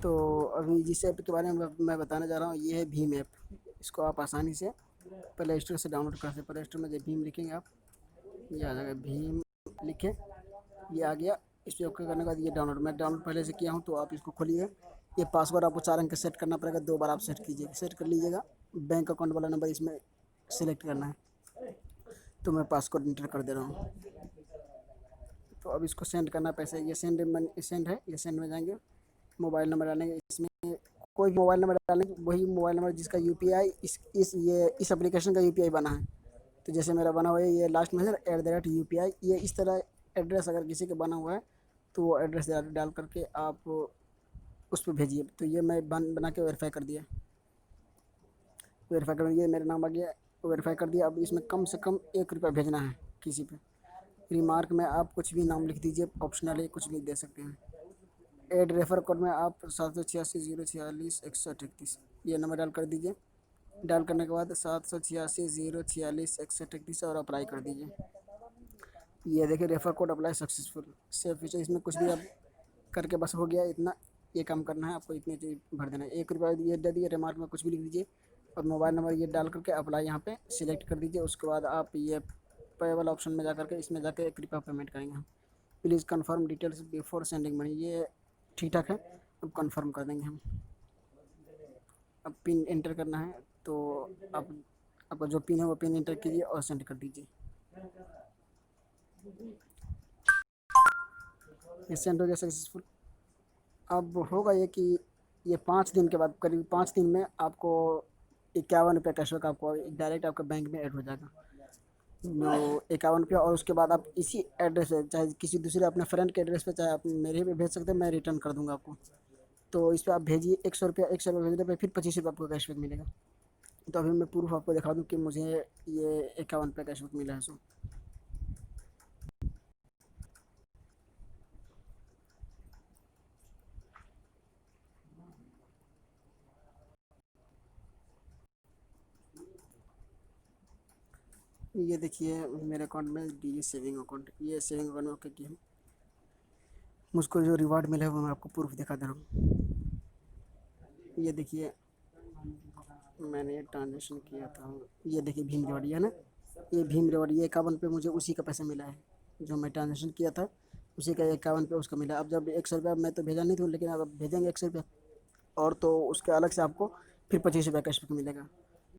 तो अभी जिस ऐप के बारे में मैं बताने जा रहा हूँ ये है भीम ऐप। इसको आप आसानी से प्ले स्टोर से डाउनलोड कर सकते। प्ले स्टोर में जब भीम लिखेंगे आप, ये आ जाएगा। भीम लिखे, ये आ गया। इस पर ओके करने के बाद ये डाउनलोड, मैं डाउनलोड पहले से किया हूँ, तो आप इसको खोलिए। ये पासवर्ड आपको 4 अंक का सेट करना पड़ेगा, 2 बार आप सेट कीजिए, सेट कर लीजिएगा। बैंक अकाउंट वाला नंबर इसमें सेलेक्ट करना है। तो मैं पासवर्ड इंटर कर दे रहा हूँ। तो अब इसको सेंड करना है पैसे, ये सेंड मनी सेंड है, ये सेंड में जाएंगे। मोबाइल नंबर डालेंगे इसमें, कोई मोबाइल नंबर डालेंगे, वही मोबाइल नंबर जिसका यूपीआई इस एप्लीकेशन का यूपीआई बना है। तो जैसे मेरा बना हुआ है ये लास्ट में है @UPI, ये इस तरह एड्रेस अगर किसी का बना हुआ है तो वो एड्रेस डाल करके आप उस पर भेजिए। तो ये मैं बना के वेरीफाई कर दिया, वेरीफाई कर दिया, मेरा नाम आ गया, वेरीफाई कर दिया। अब इसमें कम से कम 1 रुपया भेजना है किसी पे। रिमार्क में आप कुछ भी नाम लिख दीजिए, ऑप्शनल है, कुछ भी दे सकते हैं। एड रेफर कोड में आप 786 046 6131 ये नंबर डाल कर दीजिए। डाल करने के बाद 786 046 6131 और अप्लाई कर दीजिए। ये देखिए refer code apply successful. Save feature, इसमें कुछ भी आप करके बस हो गया इतना। ये काम करना है आपको, इतनी चीज भर देना है। 1 रुपया ये दे दिए, रिमार्क में कुछ भी लिख दीजिए और मोबाइल नंबर ये डाल करके अप्लाई यहाँ पे सिलेक्ट कर दीजिए। उसके बाद आप ये पे वाला ऑप्शन में जा करके इसमें जाकर 1 रुपया पेमेंट करेंगे हम। Please confirm details before sending money, ये ठीक ठाक है। अब कन्फर्म कर देंगे हम। अब पिन एंटर करना है, तो आप आपका जो पिन है वो पिन एंटर कीजिए और सेंड कर दीजिए। ये सेंड हो गया सक्सेसफुल। अब होगा ये कि ये 5 दिन के बाद, करीब 5 दिन में आपको 51 रुपये कैशबैक आपको डायरेक्ट आपके बैंक में ऐड हो जाएगा। 51 रुपया, और उसके बाद आप इसी एड्रेस पे, चाहे किसी दूसरे अपने फ्रेंड के एड्रेस पे, चाहे आप मेरे पे भेज सकते हैं, मैं रिटर्न कर दूंगा आपको। तो इस पर आप भेजिए 100 रुपया, 100 रुपया भेजने पे फिर 25 रुपये आपको कैशबैक मिलेगा। तो अभी मैं प्रूफ आपको दिखा दूँ कि मुझे ये 51 रुपये कैशबैक मिला है। सो ये देखिए मेरे अकाउंट में डी सेविंग अकाउंट, ये सेविंग अकाउंट में ओके किया। मुझको जो रिवार्ड मिला है वो मैं आपको प्रूफ दिखा दे रहा हूँ। ये देखिए मैंने ये ट्रांजेक्शन किया था, ये देखिए भीम रिवार्ड, ये है ना, ये भीम रिवार्ड, ये 51 पे मुझे उसी का पैसा मिला है। जो मैं ट्रांजेक्शन किया था उसी का 51 पे उसका मिला। अब जब 100 रुपया मैं तो भेजा नहीं था, लेकिन अब भेजेंगे 100 रुपया और, तो उसके अलग से आपको फिर 25 रुपया कैशबैक मिलेगा।